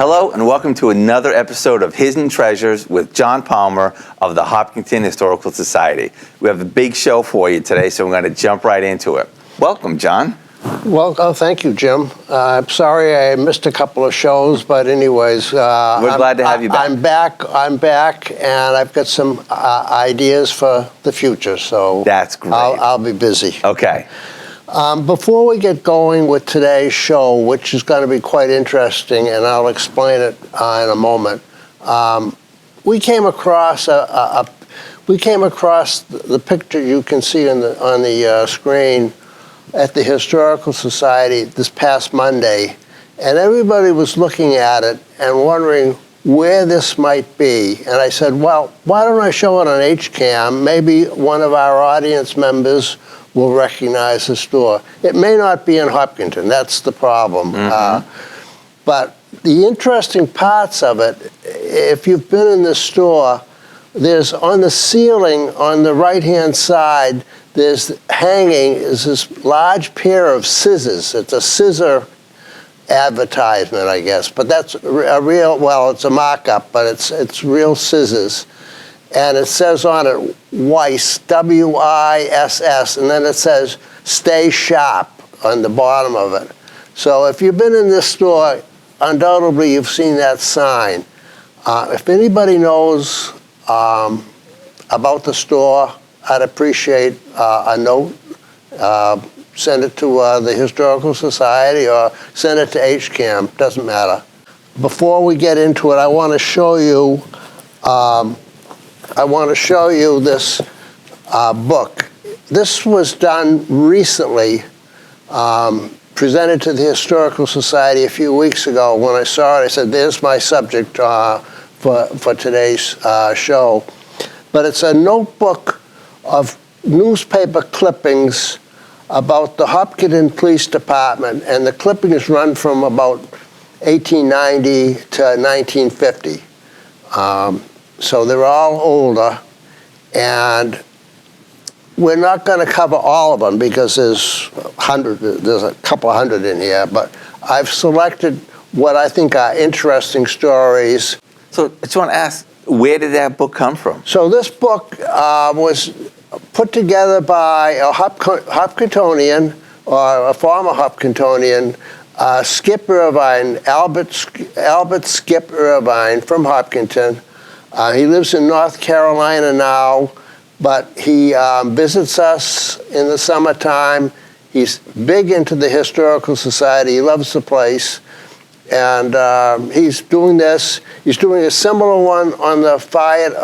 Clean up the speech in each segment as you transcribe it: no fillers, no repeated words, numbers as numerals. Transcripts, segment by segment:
Hello and welcome to another episode of Hidden Treasures with John Palmer of the Hopkinton Historical Society. We have a big show for you today, so we're going to jump right into it. Welcome, John. Well, thank you, Jim. I'm sorry I missed a couple of shows, but anyways, we're glad to have you back. I'm back, and I've got some ideas for the future. So that's great. I'll be busy. Okay. Before we get going with today's show, which is going to be quite interesting, and I'll explain it in a moment, we came across the picture you can see on the screen at the Historical Society this past Monday, and everybody was looking at it and wondering where this might be. And I said, well, why don't I show it on HCAM? Maybe one of our audience members will recognize the store. It may not be in Hopkinton, that's the problem. But the interesting parts of it, if you've been in the store, there's on the ceiling on the right-hand side, there's hanging is this large pair of scissors. It's a scissor advertisement, I guess, but that's a real, well, it's a mock-up, but it's real scissors. And it says on it, Weiss, W-I-S-S, and then it says, stay sharp on the bottom of it. So if you've been in this store, undoubtedly you've seen that sign. If anybody knows about the store, I'd appreciate a note. Send it to the Historical Society or send it to HCAM, doesn't matter. Before we get into it, I want to show you this book. This was done recently, presented to the Historical Society a few weeks ago. When I saw it, I said, there's my subject for today's show. But it's a notebook of newspaper clippings about the Hopkinton Police Department, and the clippings run from about 1890 to 1950. So they're all older, and we're not going to cover all of them because there's a couple hundred in here, but I've selected what I think are interesting stories. So I just want to ask, where did that book come from? So this book was put together by a Hopkintonian, or a former Hopkintonian, Skip Irvine, Albert Skip Irvine from Hopkinton. He lives in North Carolina now, but he visits us in the summertime. He's big into the Historical Society. He loves the place. And he's doing this. He's doing a similar one on the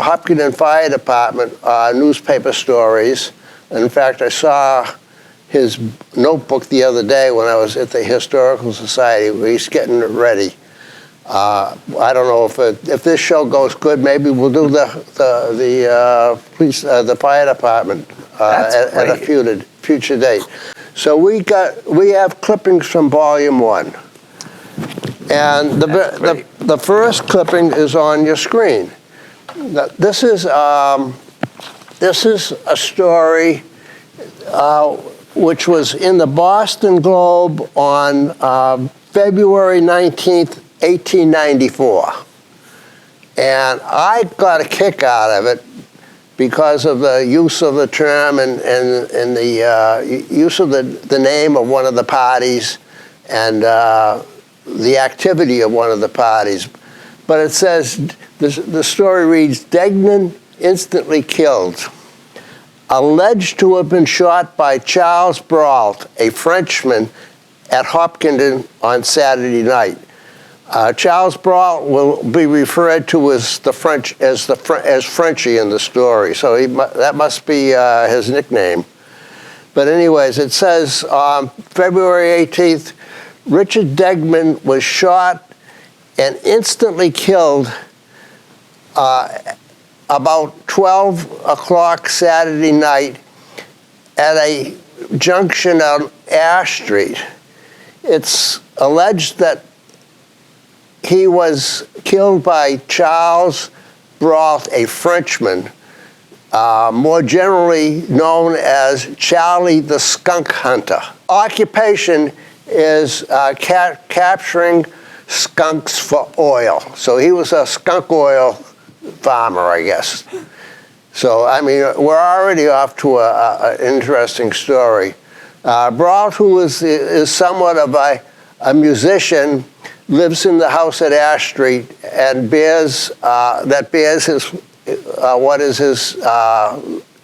Hopkinton Fire Department newspaper stories. And in fact, I saw his notebook the other day when I was at the Historical Society, where he's getting it ready. I don't know if this show goes good, maybe we'll do the fire department at a future date. So we have clippings from Volume 1. And the first clipping is on your screen. This is a story which was in the Boston Globe on February 19th, 1894. And I got a kick out of it because of the use of the term and the use of the name of one of the parties and the activity of one of the parties. But it says, the story reads, Degnan instantly killed. Alleged to have been shot by Charles Brault, a Frenchman, at Hopkinton on Saturday night. Charles Brault will be referred to as Frenchie in the story, so that must be his nickname. But anyways, it says February 18th, Richard Degnan was shot and instantly killed about 12 o'clock Saturday night at a junction on Ash Street. It's alleged that he was killed by Charles Brault, a Frenchman, more generally known as Charlie the Skunk Hunter. Occupation is capturing skunks for oil. So he was a skunk oil farmer, I guess. So, I mean, we're already off to an interesting story. Brault, who is somewhat of a musician, lives in the house at Ash Street and bears his what is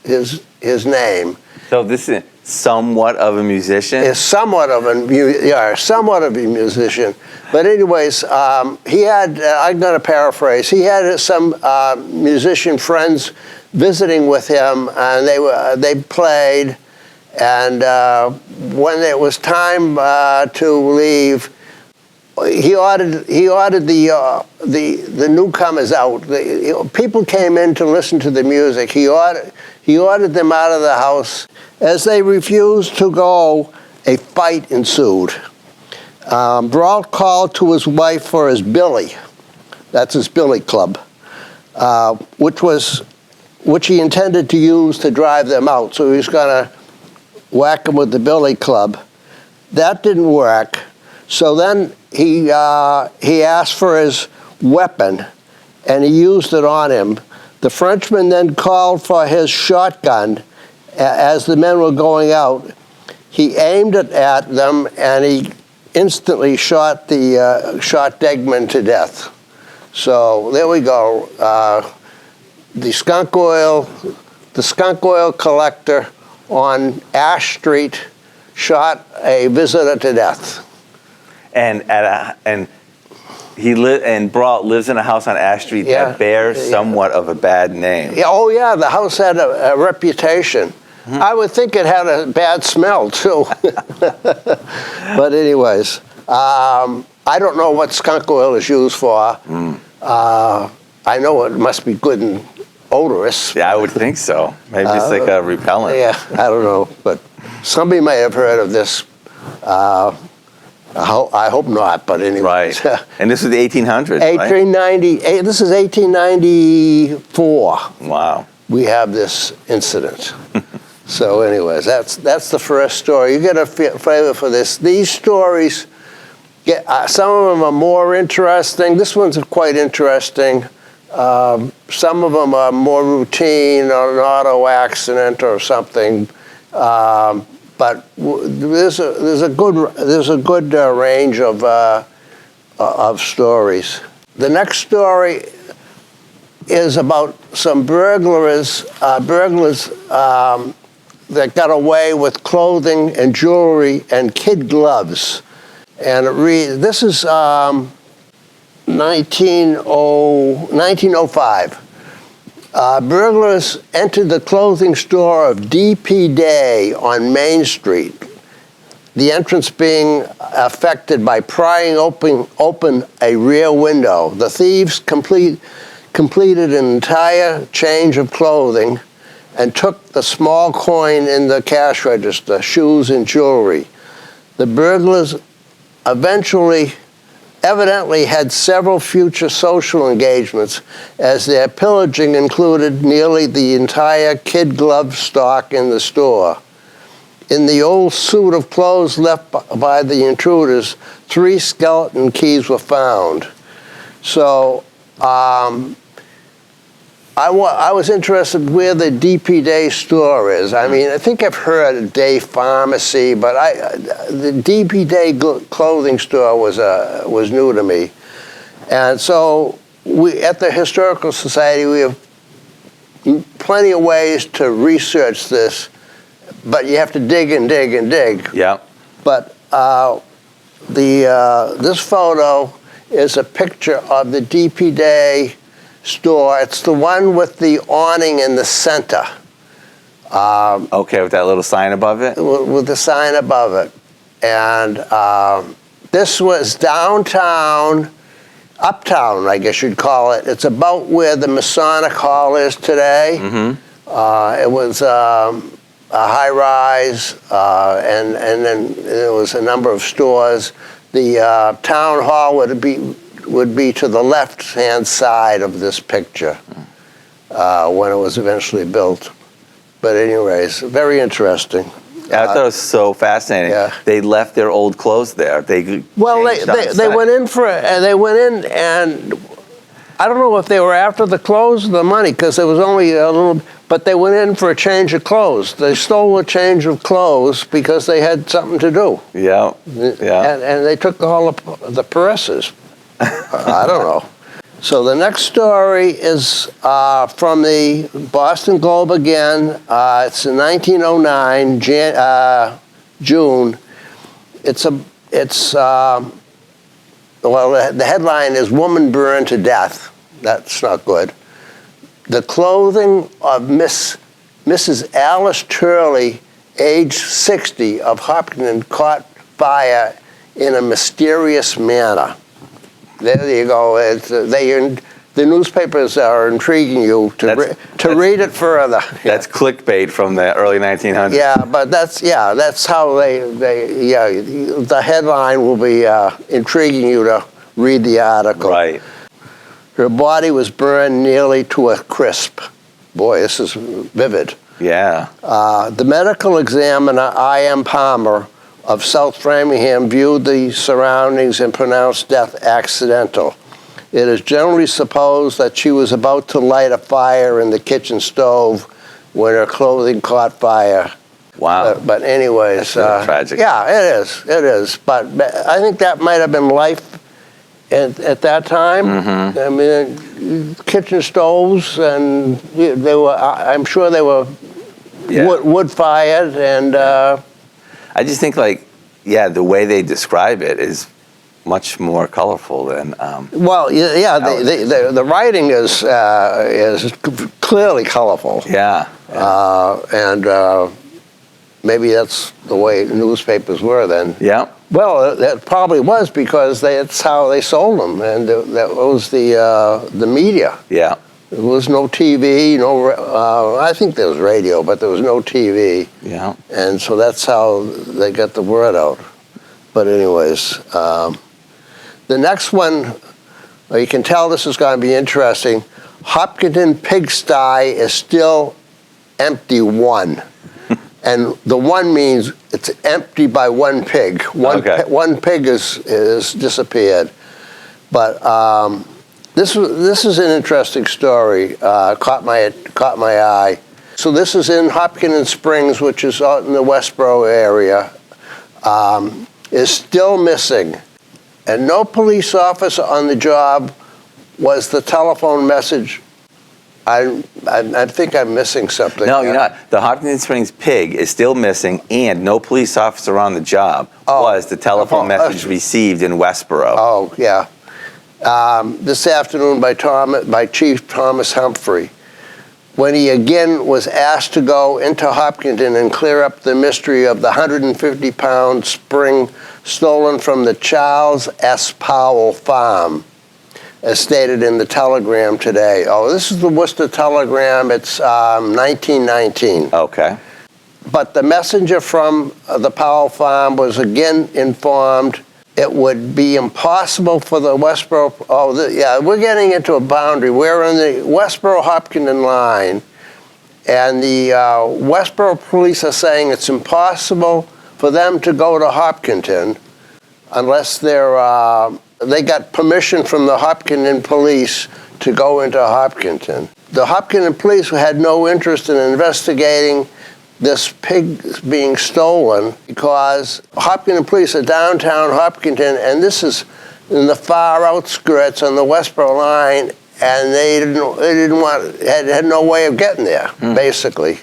his name. So this is somewhat of a musician? Is somewhat of a musician. But anyways, he had, I'm going to paraphrase, he had some musician friends visiting with him, and they played, and when it was time to leave, he ordered the newcomers out. People came in to listen to the music. He ordered them out of the house. As they refused to go, a fight ensued. Brault called to his wife for his billy. That's his billy club, which he intended to use to drive them out. So he was going to whack them with the billy club. That didn't work. So then he asked for his weapon, and he used it on him. The Frenchman then called for his shotgun. As the men were going out, he aimed it at them, and he instantly shot Degman to death. So there we go. The skunk oil collector on Ash Street shot a visitor to death. And Brault lives in a house on Ash Street that bears somewhat of a bad name. Yeah, oh yeah, the house had a reputation. Mm-hmm. I would think it had a bad smell too. But anyways, I don't know what skunk oil is used for. I know it must be good and odorous. Yeah, I would think so. Maybe it's like a repellent. Yeah, I don't know, but somebody may have heard of this. I hope not, but anyway. Right. And this was the 1800s, 1890. Right? This is 1894. Wow. We have this incident. So anyways, that's the first story. You get a flavor for this. These stories, some of them are more interesting. This one's quite interesting. Some of them are more routine, or an auto accident or something. But there's a good range of stories. The next story is about some burglars that got away with clothing and jewelry and kid gloves. And this is 1905. Burglars entered the clothing store of D.P. Day on Main Street, the entrance being affected by prying open a rear window. The thieves completed an entire change of clothing and took the small coin in the cash register, shoes, and jewelry. The burglars evidently had several future social engagements, as their pillaging included nearly the entire kid glove stock in the store. In the old suit of clothes left by the intruders, 3 skeleton keys were found. So I was interested where the D.P. Day store is. I mean, I think I've heard of Day Pharmacy, but the D.P. Day clothing store was new to me. And so at the Historical Society, we have plenty of ways to research this, but you have to dig and dig and dig. Yeah. But this photo is a picture of the D.P. Day store. It's the one with the awning in the center. Okay, with that little sign above it? With the sign above it. And this was downtown, uptown, I guess you'd call it. It's about where the Masonic Hall is today. Mm-hmm. It was a high-rise, and then there was a number of stores. The town hall would be to the left-hand side of this picture when it was eventually built. But anyways, very interesting. I thought it was so fascinating. Yeah. They left their old clothes there. They They changed went in for they went in, and I don't know if they were after the clothes or the money, because there was only a little. But they went in for a change of clothes. They stole a change of clothes because they had something to do. Yeah, yeah. And they took all the purses. I don't know. So the next story is from the Boston Globe again. It's in 1909, June. Well, the headline is "Woman Burned to Death." That's not good. The clothing of Mrs. Alice Turley, age 60, of Hopkinton, caught fire in a mysterious manner. There you go. The newspapers are intriguing you to read it further. That's clickbait from the early 1900s. Yeah, but that's how the headline will be intriguing you to read the article. Right. Her body was burned nearly to a crisp. Boy, this is vivid. Yeah. The medical examiner, I.M. Palmer of South Framingham, viewed the surroundings and pronounced death accidental. It is generally supposed that she was about to light a fire in the kitchen stove when her clothing caught fire. Wow. But anyways. That's tragic. Yeah, it is. But I think that might have been life at that time. Mm-hmm. I mean, kitchen stoves, and they were. I'm sure they were wood fired, and. I just think, the way they describe it is much more colorful than. Well, the writing is clearly colorful. Yeah. And maybe that's the way newspapers were then. Yeah. Well, that probably was because that's how they sold them, and that was the media. Yeah. There was no TV, I think there was radio, but there was no TV. Yeah. And so that's how they got the word out. But anyways, the next one, you can tell this is going to be interesting. Hopkinton pigsty is still empty one. And the one means it's empty by one pig. One pig is disappeared. But this is an interesting story. Caught my eye. So this is in Hopkinton Springs, which is out in the Westboro area. Is still missing, and no police officer on the job was the telephone message. I think I'm missing something. No, you're not. The Hopkinton Springs pig is still missing, and no police officer on the job was the telephone message received in Westboro. Oh, yeah. This afternoon by Chief Thomas Humphrey, when he again was asked to go into Hopkinton and clear up the mystery of the 150-pound spring stolen from the Charles S. Powell farm, as stated in the Telegram today. Oh, this is the Worcester Telegram. It's 1919. Okay. But the messenger from the Powell farm was again informed it would be impossible for the Westboro. We're getting into a boundary. We're on the Westboro-Hopkinton line, and the Westboro police are saying it's impossible for them to go to Hopkinton unless they got permission from the Hopkinton police to go into Hopkinton. The Hopkinton police had no interest in investigating this pig being stolen because Hopkinton police are downtown Hopkinton, and this is in the far outskirts on the Westboro line, and they had no way of getting there, basically.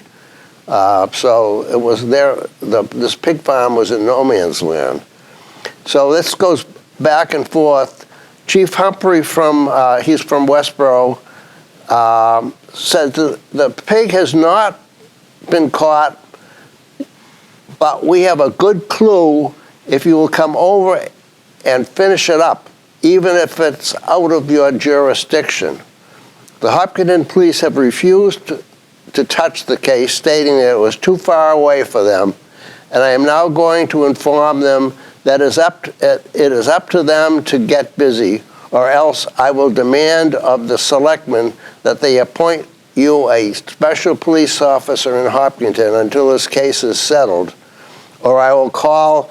So it was this pig farm was in no man's land. So this goes back and forth. Chief Humphrey he's from Westboro, said the pig has not been caught, but we have a good clue if you will come over and finish it up, even if it's out of your jurisdiction. The Hopkinton police have refused to touch the case, stating that it was too far away for them, and I am now going to inform them that it is up to them to get busy, or else I will demand of the selectmen that they appoint you a special police officer in Hopkinton until this case is settled. or I will call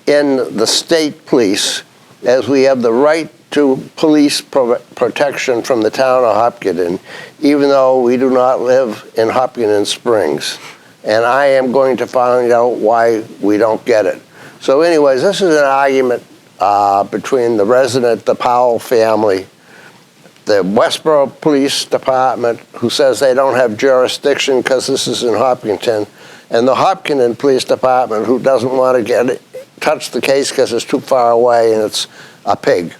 in the state police, as we have the right to police protection from the town of Hopkinton, even though we do not live in Hopkinton Springs. And I am going to find out why we don't get it. So anyways, this is an argument between the resident, the Powell family, the Westboro Police Department, who says they don't have jurisdiction because this is in Hopkinton, and the Hopkinton Police Department, who doesn't want to touch the case because it's too far away and it's a pig.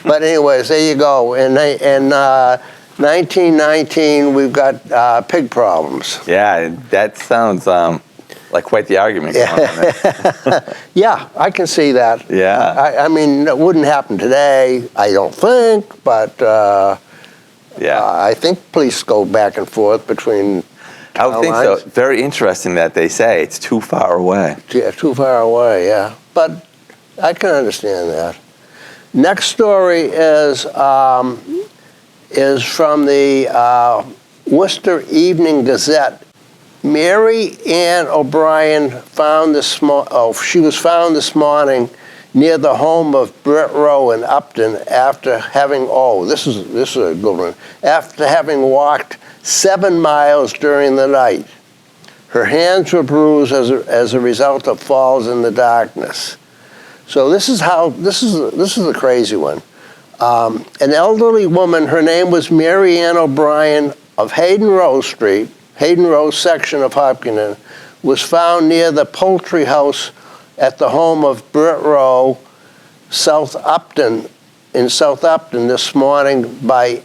But anyways, there you go. In 1919, we've got pig problems. Yeah, that sounds like quite the argument going on there. Yeah, I can see that. Yeah. I mean, it wouldn't happen today, I don't think, but I think police go back and forth between I would think lines. so. Very interesting that they say it's too far away. Yeah, too far away, yeah. But I can understand that. Next story is from the Worcester Evening Gazette. Mary Ann O'Brien she was found this morning near the home of Britt Rowe in Upton after having, this is a good one, after having walked 7 miles during the night. Her hands were bruised as a result of falls in the darkness. So this is the crazy one. An elderly woman, her name was Mary Ann O'Brien of Hayden Row Street, Hayden Row section of Hopkinton, was found near the poultry house at the home of Britt Rowe, South Upton this morning by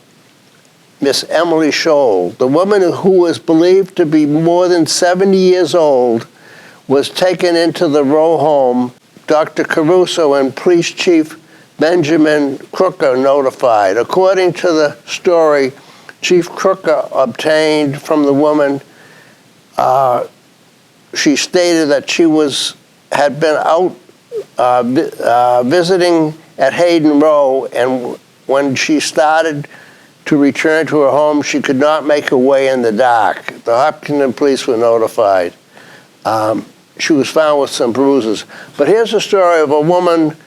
Miss Emily Scholl. The woman, who was believed to be more than 70 years old, was taken into the Rowe home. Dr. Caruso and Police Chief Benjamin Crooker notified. According to the story, Chief Crooker obtained from the woman, she stated that she had been out visiting at Hayden Row, and when she started to return to her home, she could not make her way in the dark. The Hopkinton police were notified. She was found with some bruises. But here's a story of a woman,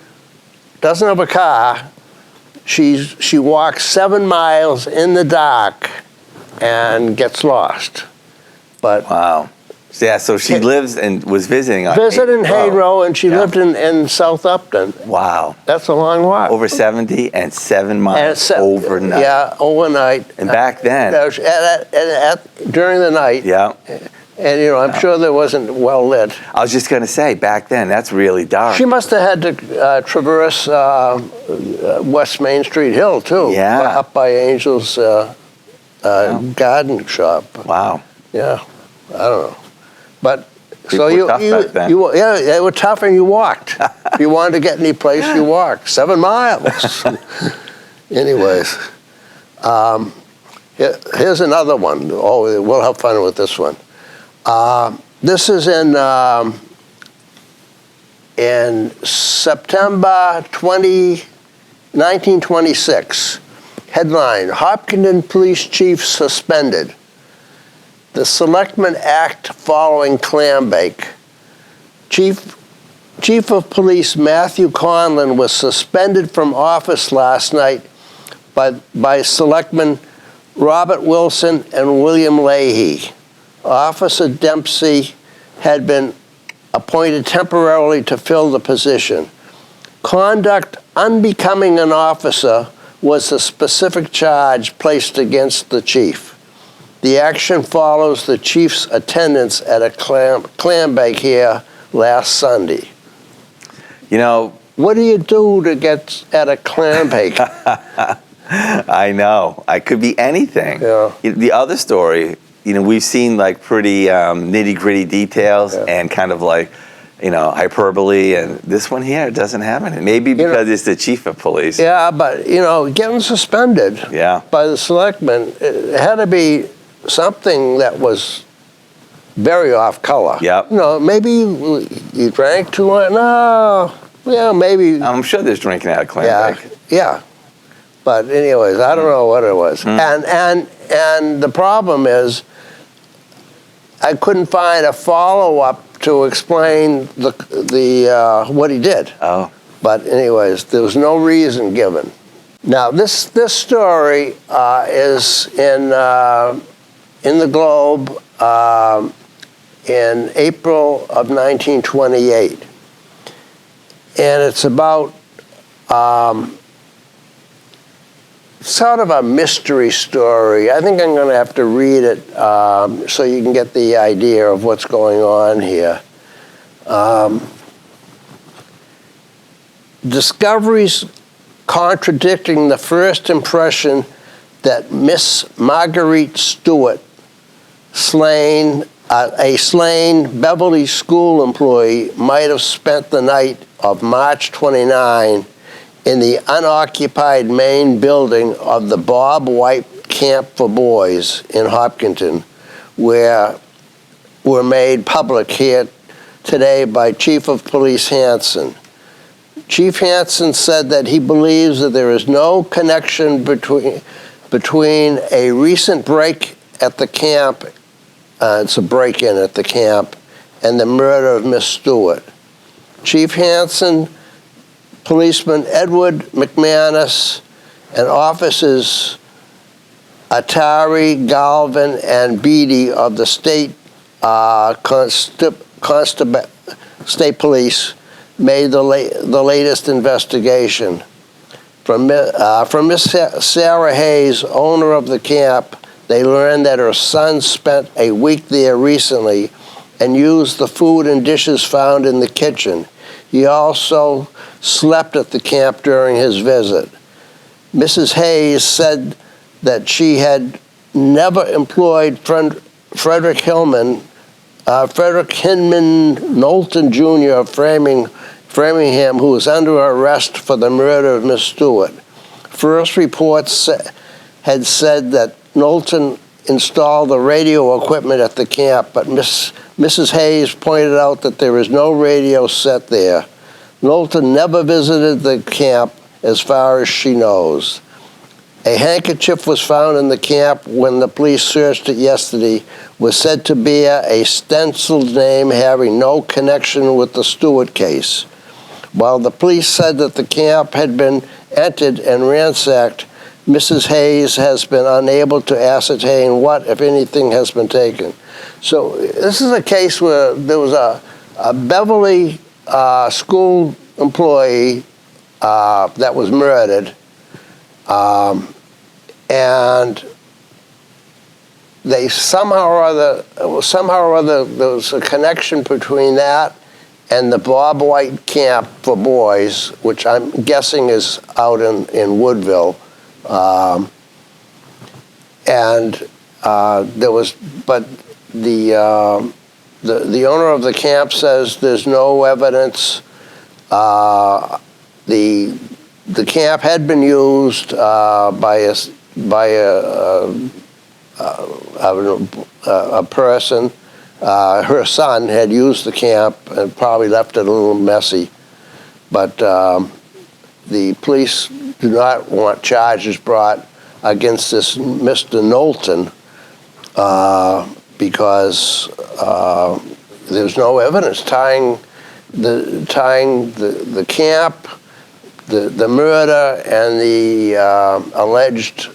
doesn't have a car. She walks 7 miles in the dark and gets lost. But wow. Yeah, so she lives and was visiting on Hayden Row, and she lived in South Upton. Wow. That's a long walk. Over 70 and 7 miles overnight. Yeah, overnight. And back then. During the night. Yeah. And, I'm sure there wasn't well lit. I was just going to say, back then, that's really dark. She must have had to traverse West Main Street Hill, too. Yeah. Up by Angel's garden shop. Wow. Yeah. I don't know. But People were tough back then. they were tough, and you walked. If you wanted to get any place, you walked 7 miles. Anyways, here's another one. Oh, we'll have fun with this one. This is in September 1926. Headline: Hopkinton Police Chief suspended. The Selectmen act following clambake. Chief of Police Matthew Conlon was suspended from office last night by Selectmen Robert Wilson and William Leahy. Officer Dempsey had been appointed temporarily to fill the position. Conduct unbecoming an officer was the specific charge placed against the chief. The action follows the chief's attendance at a clambake here last Sunday. What do you do to get at a clambake? I know. It could be anything. Yeah. The other story, we've seen like pretty nitty-gritty details and kind of like, hyperbole, and this one here doesn't have it. Maybe because it's the chief of police. Yeah, but, getting suspended by the selectmen, it had to be something that was very off color. Yep. Maybe you drank too much. No. Yeah, maybe. I'm sure there's drinking out of clambake. Yeah. But anyways, I don't know what it was. And the problem is, I couldn't find a follow-up to explain what he did. Oh. But anyways, there was no reason given. Now this story is in the Globe in April of 1928, and it's about sort of a mystery story. I think I'm going to have to read it so you can get the idea of what's going on here. Discoveries contradicting the first impression that Miss Marguerite Stewart, a slain Beverly school employee, might have spent the night of March 29 in the unoccupied main building of the Bob White Camp for Boys in Hopkinton, were made public here today by Chief of Police Hansen. Chief Hansen said that he believes that there is no connection between a recent break at the camp, it's a break-in at the camp, and the murder of Miss Stewart. Chief Hansen, Policeman Edward McManus, and officers Atari, Galvin, and Beatty of the state state police made the latest investigation. From Miss Sarah Hayes, owner of the camp, they learned that her son spent a week there recently and used the food and dishes found in the kitchen. He also slept at the camp during his visit. Mrs. Hayes said that she had never employed Frederick Hinman Knowlton Jr. of Framingham, who was under arrest for the murder of Miss Stewart. First reports had said that Knowlton installed the radio equipment at the camp, but Mrs. Hayes pointed out that there is no radio set there. Knowlton never visited the camp as far as she knows. A handkerchief was found in the camp when the police searched it yesterday, was said to bear a stenciled name having no connection with the Stewart case. While the police said that the camp had been entered and ransacked, Mrs. Hayes has been unable to ascertain what, if anything, has been taken. So this is a case where there was a Beverly school employee that was murdered, and they somehow or other, there was a connection between that and the Bob White Camp for Boys, which I'm guessing is out in Woodville. There was, but the owner of the camp says there's no evidence. The camp had been used by a person. Her son had used the camp and probably left it a little messy, but the police do not want charges brought against this Mr. Knowlton because there's no evidence tying the camp, the murder, and the alleged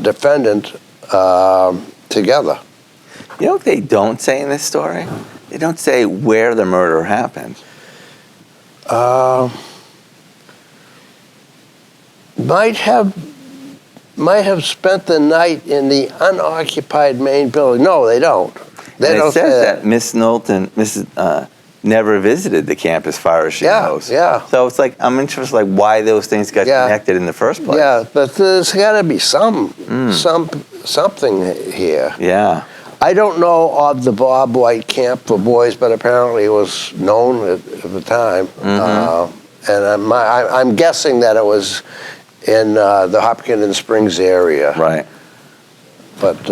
defendant together. You know what they don't say in this story? They don't say where the murder happened. Might have spent the night in the unoccupied main building. No, they don't. They don't say that Miss Knowlton, never visited the camp as far as she knows. Yeah. So it's like, I'm interested, like, why those things got connected in the first place. Yeah, but there's got to be something here. Yeah. I don't know of the Bob White Camp for Boys, but apparently it was known at the time. Mm-hmm. And I'm guessing that it was in the Hopkinton Springs area. Right. But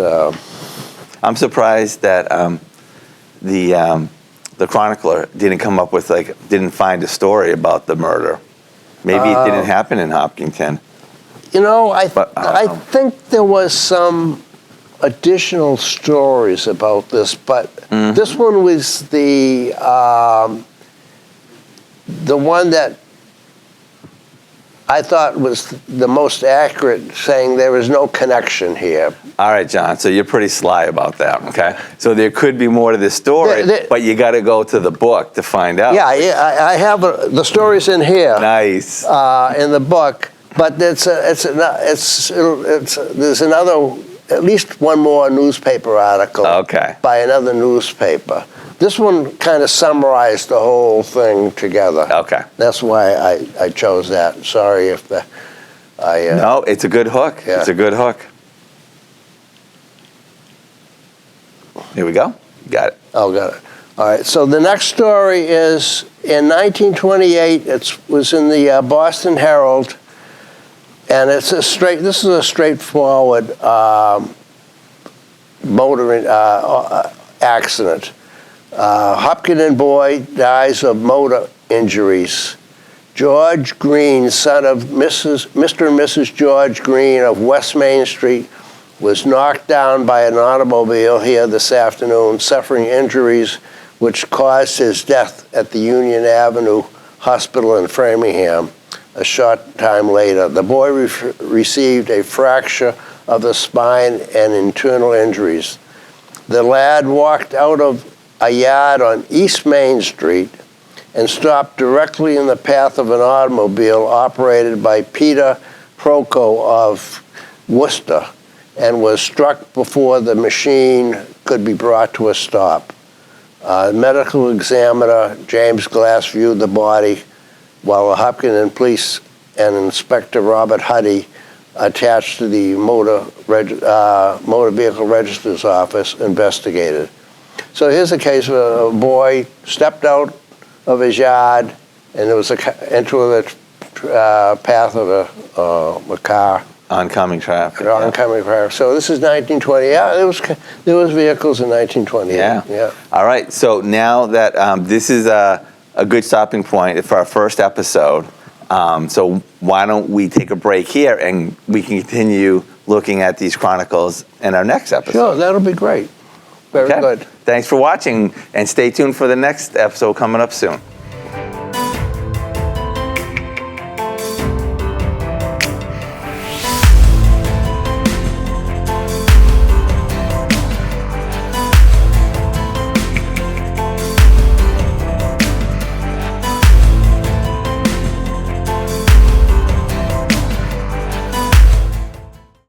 I'm surprised that the chronicler didn't come up with, didn't find a story about the murder. Maybe it didn't happen in Hopkinton. You know, I think there was some additional stories about this, but this one was the one that I thought was the most accurate, saying there is no connection here. All right, John, so you're pretty sly about that, okay? So there could be more to this story, but you got to go to the book to find out. Yeah, I have the stories in here. Nice. In the book, but there's another, at least one more newspaper article by another newspaper. This one kind of summarized the whole thing together. Okay. That's why I chose that. Sorry if no, it's a good hook. Yeah. It's a good hook. Here we go. Got it. Oh, got it. All right. So the next story is in 1928. It was in the Boston Herald, and it's this is a straightforward motor accident. Hopkinton boy dies of motor injuries. George Green, son of Mr. and Mrs. George Green of West Main Street, was knocked down by an automobile here this afternoon, suffering injuries which caused his death at the Union Avenue Hospital in Framingham a short time later. The boy received a fracture of the spine and internal injuries. The lad walked out of a yard on East Main Street and stopped directly in the path of an automobile operated by Peter Proco of Worcester and was struck before the machine could be brought to a stop. Medical examiner James Glass viewed the body while the Hopkinton police and Inspector Robert Huddy, attached to the motor vehicle register's office, investigated. So here's a case where a boy stepped out of his yard and it was into the path of a car. Oncoming traffic. Oncoming traffic. So this is 1920. Yeah, there was vehicles in 1920. Yeah. All right. So now that this is a good stopping point for our first episode, so why don't we take a break here and we can continue looking at these chronicles in our next episode. Sure, that'll be great. Very good. Thanks for watching, and stay tuned for the next episode coming up soon.